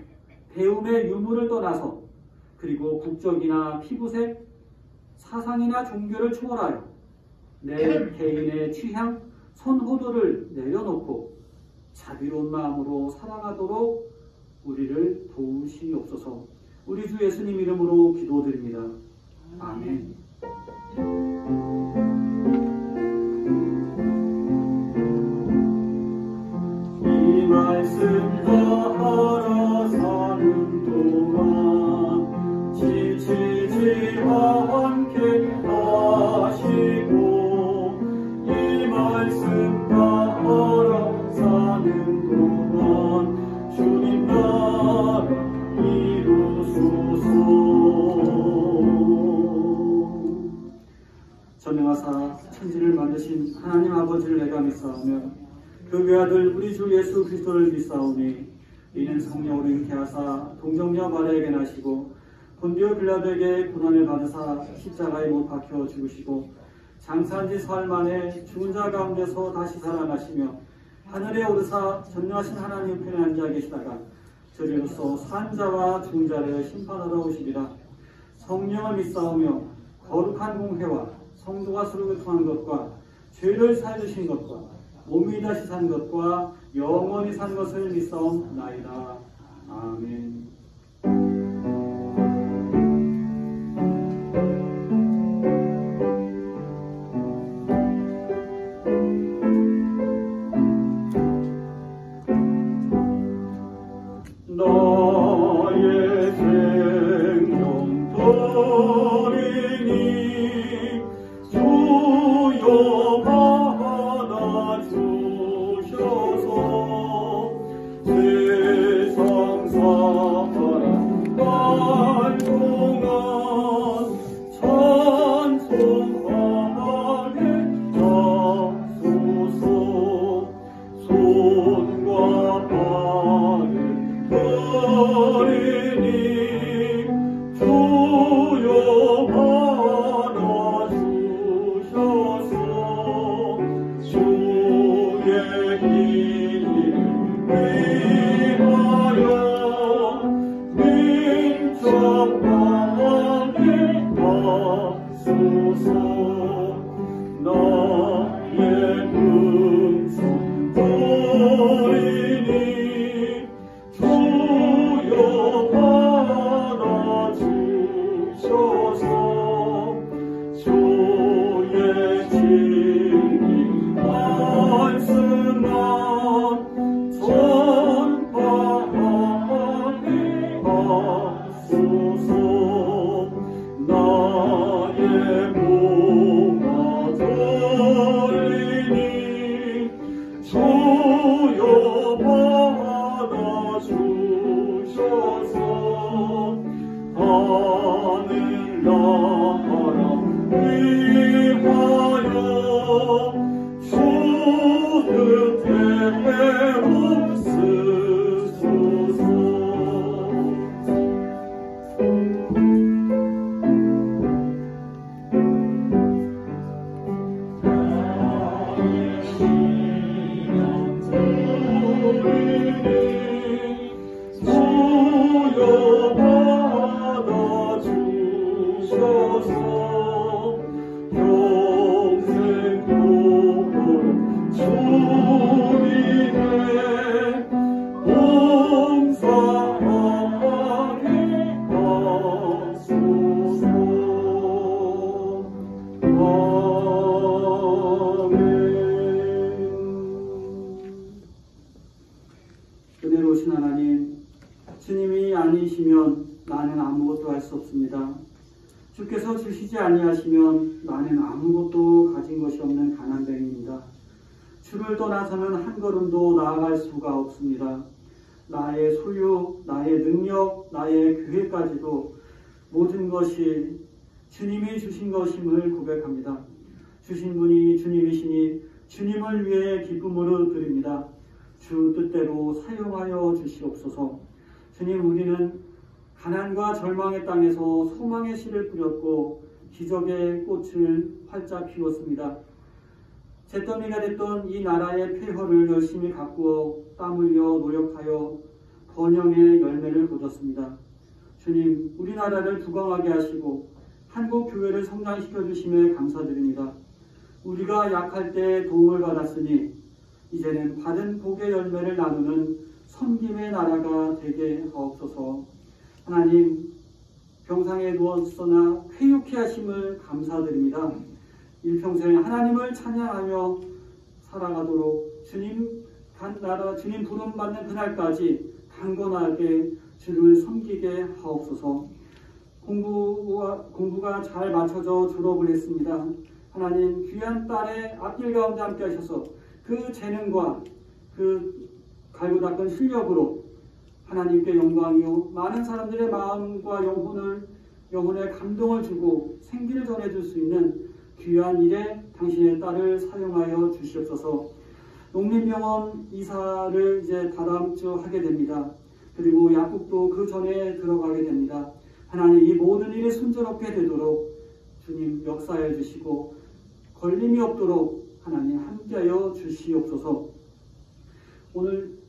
배움의 유무를 떠나서 그리고 국적이나 피부색, 사상이나 종교를 초월하여 내 개인의 취향, 선호도를 내려놓고 자비로운 마음으로 사랑하도록 우리를 도우시옵소서. 우리 주 예수님 이름으로 기도드립니다. 아멘. 이 말씀 따라 사는 동안 지치지 않게 하시고 이 말씀 따라 사는 동안 주님 나라 이루소서. 전능하사 천지를 만드신 하나님 아버지를 내가 믿사오며 그 외아들 우리 주 예수 그리스도를 믿사오니 이는 성령으로 잉태하사 동정녀 마리아에게 나시고 본디오 빌라도에게 고난을 받으사 십자가에 못 박혀 죽으시고 장사한 지 사흘 만에 죽은 자 가운데서 다시 살아나시며 하늘에 오르사 전능하신 하나님 편에 앉아 계시다가 저리로서 산 자와 죽은 자를 심판하러 오시리라. 성령을 믿사오며 거룩한 공회와 성도가 서로 교통한 것과 죄를 사해주신 것과 몸이 다시 산 것과 영원히 산 것을 믿사옵나이다. 아멘. 나의 생명 드리니 주여 받아 주셔서 세상 사랑 날 동안 찬송하게 하소서. 손과 발을 드리니 주여 받아 주셔서 주의 이름 위하여 민족하게 하소서. 나의 음성 드리니 주여 받아 주셔서 주의 진리 말씀만 전파하게 하소서. 나의 몸아 들리니 주여 받아 주셔서 하늘 나라 위하여 주 뜻대로 쓰소서. 알 수 없습니다. 주께서 주시지 아니하시면 나는 아무것도 가진 것이 없는 가난뱅이입니다. 주를 떠나서는 한 걸음도 나아갈 수가 없습니다. 나의 소유, 나의 능력, 나의 교회까지도 모든 것이 주님이 주신 것임을 고백합니다. 주신 분이 주님이시니 주님을 위해 기쁨으로 드립니다. 주 뜻대로 사용하여 주시옵소서. 주님, 우리는 가난과 절망의 땅에서 소망의 씨를 뿌렸고 기적의 꽃을 활짝 피웠습니다. 잿더미가 됐던 이 나라의 폐허를 열심히 가꾸어 땀 흘려 노력하여 번영의 열매를 거뒀습니다. 주님, 우리나라를 부강하게 하시고 한국 교회를 성장시켜 주심에 감사드립니다. 우리가 약할 때 도움을 받았으니 이제는 받은 복의 열매를 나누는 섬김의 나라가 되게 하옵소서. 하나님, 병상에 누웠으나 쾌유케 하심을 감사드립니다. 일평생 하나님을 찬양하며 살아가도록 주님 부름 받는 그날까지 강건하게 주를 섬기게 하옵소서. 공부가 잘 맞춰져 졸업을 했습니다. 하나님, 귀한 딸의 앞길 가운데 함께 하셔서 그 재능과 그 갈고 닦은 실력으로 하나님께 영광이요 많은 사람들의 마음과 영혼에 감동을 주고 생기를 전해줄 수 있는 귀한 일에 당신의 딸을 사용하여 주시옵소서. 농림병원 이사를 이제 다다음 주 하게 됩니다. 그리고 약국도 그 전에 들어가게 됩니다. 하나님, 이 모든 일이 순조롭게 되도록 주님 역사해 주시고 걸림이 없도록 하나님 함께하여 주시옵소서. 오늘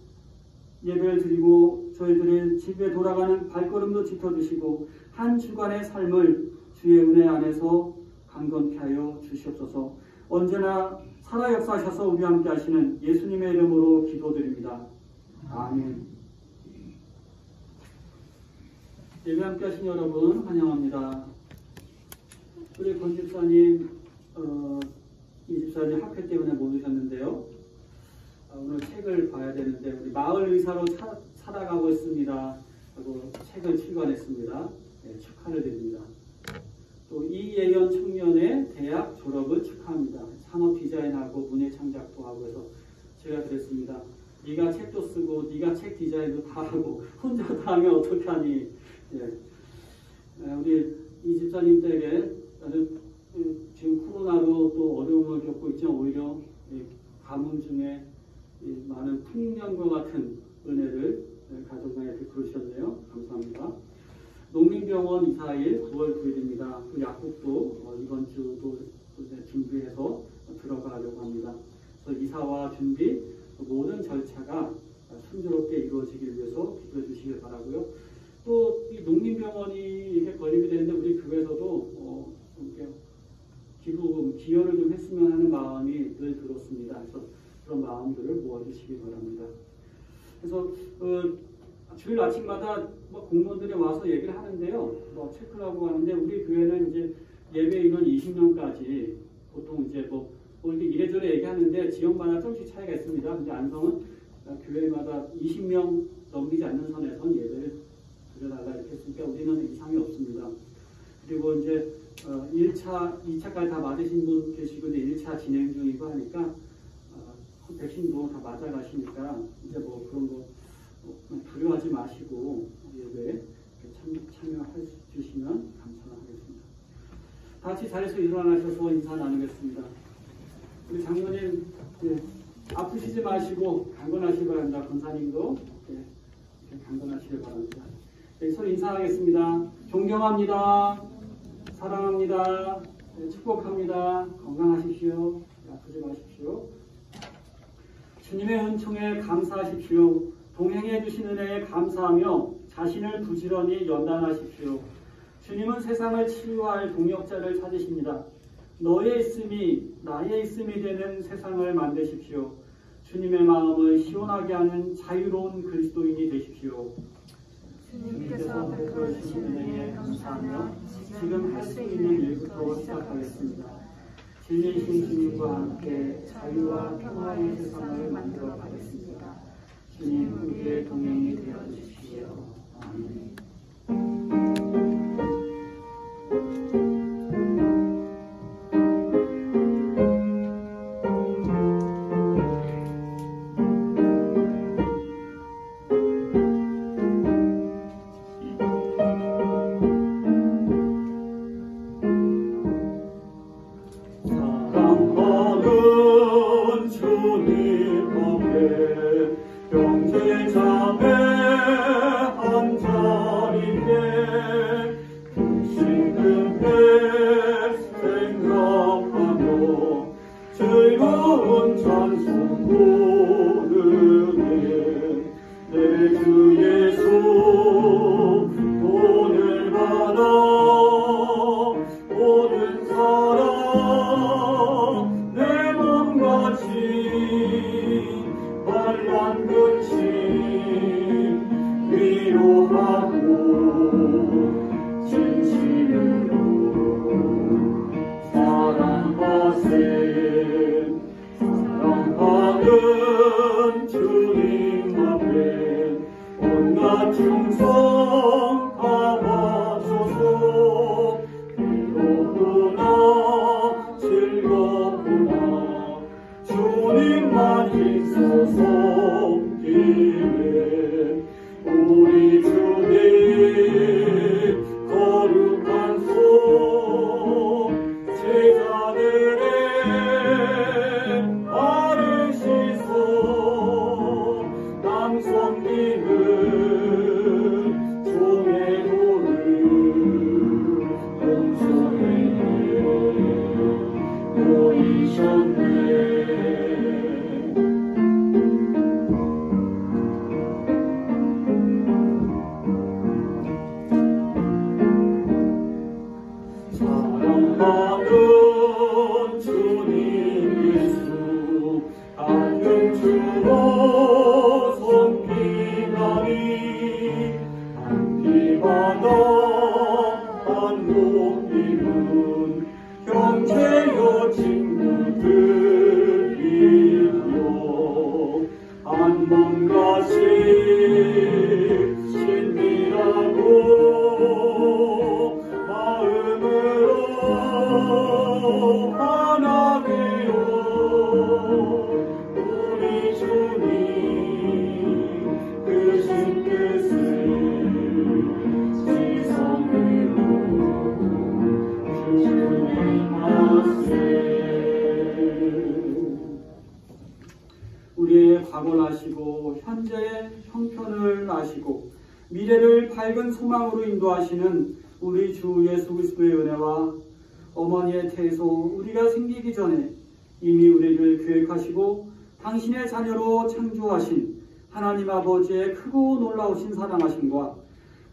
예배를 드리고 저희들의 집에 돌아가는 발걸음도 지켜주시고 한 주간의 삶을 주의 은혜 안에서 강건케 하여 주시옵소서. 언제나 살아 역사하셔서 우리와 함께 하시는 예수님의 이름으로 기도드립니다. 아멘. 예배 함께 하신 여러분 환영합니다. 우리 권 집사님, 이 집사님 학회 때문에 못 오셨는데요. 오늘 책을 봐야 되는데 우리 마을 의사로 살아가고 있습니다 하고 책을 출간했습니다. 네, 축하를 드립니다. 또 이예연 청년의 대학 졸업을 축하합니다. 산업 디자인하고 문예 창작도 하고 해서 제가 그랬습니다. 네가 책도 쓰고 네가 책 디자인도 다 하고 혼자 다 하면 어떡하니. 예. 우리 이 집사님 댁에 지금 코로나로 또 어려움을 겪고 있지만 오히려 가뭄 중에 많은 풍년과 같은 은혜를 가족에게 베풀으셨네요. 감사합니다. 농림병원 이사일 9월 9일입니다. 그 약국도 이번 주도 준비해서 들어가려고 합니다. 그래서 이사와 준비 모든 절차가 순조롭게 이루어지기 위해서 기도해 주시길 바라고요. 또 이 농림병원이 이렇게 건립이 되는데 우리 교회에서도 기여를 좀 했으면 하는 마음이 늘 들었습니다. 그래서 그런 마음들을 모아주시기 바랍니다. 그래서 주일 아침마다 공무원들이 와서 얘기를 하는데요. 체크하고 하는데 우리 교회는 이제 예배 인원 20명까지 보통 이제 이렇게 이래저래 얘기하는데 지역마다 조금씩 차이가 있습니다. 근데 안성은 교회마다 20명 넘기지 않는 선에선 예배를 드려달라 이렇게 했으니까 우리는 이상이 없습니다. 그리고 이제 1차, 2차까지 다 맞으신 분 계시고 이제 1차 진행 중이고 하니까 백신도 다 맞아가시니까 이제 그런 거 두려워하지 마시고 예배에 참여해 주시면 감사하겠습니다. 다 같이 자리에서 일어나셔서 인사 나누겠습니다. 우리 장로님 아프시지 마시고 강건하시기 바랍니다. 권사님도 강건하시길 바랍니다. 서로 인사하겠습니다. 존경합니다. 사랑합니다. 축복합니다. 건강하십시오. 아프지 마십시오. 주님의 은총에 감사하십시오. 동행해 주신 은혜에 감사하며 자신을 부지런히 연단하십시오. 주님은 세상을 치유할 동역자를 찾으십니다. 너의 있음이 나의 있음이 되는 세상을 만드십시오. 주님의 마음을 시원하게 하는 자유로운 그리스도인이 되십시오. 주님께서 베풀어 주신 은혜에 감사하며 지금 할 수 있는 일부터 시작하겠습니다. 진리이신 주님과 함께 자유와 평화의 세상을 만들어 가겠습니다. 주님, 우리의 동행이 되어 주십시오. 아멘. 주님 앞에 온갖 충성 다하소서. 괴롭구나 즐겁구나 주님만 있어서 기회 우리 주님 거룩한 손 제자들의 발을 씻어 남 섬기는 종의 도를 용서해 보이셨네. 사랑받은 주님 예수 같은 주로 섬기나니 안기받아 안목 입은 형제여 친구들이여 안 뭔가씩 신비라고 마음으로 하나 되어 우리 주님 크신 뜻을 지성으로 준행하세. 우리의 과거를 아시고 현재의 형편을 아시고 미래를 밝은 소망으로 인도하시는 우리 주 예수 그리스도의 은혜와 어머니의 태소 우리가 생기기 전에 이미 우리를 계획하시고 당신의 자녀로 창조하신 하나님 아버지의 크고 놀라우신 사랑하심과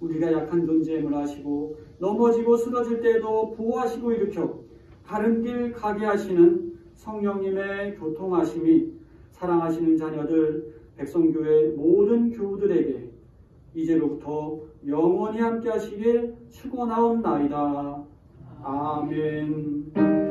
우리가 약한 존재임을 아시고 넘어지고 쓰러질 때에도 보호하시고 일으켜 바른 길 가게 하시는 성령님의 교통하심이 사랑하시는 자녀들 백성교회 모든 교우들에게 이제로부터 영원히 함께 하시길 축원하옵나이다. 아멘.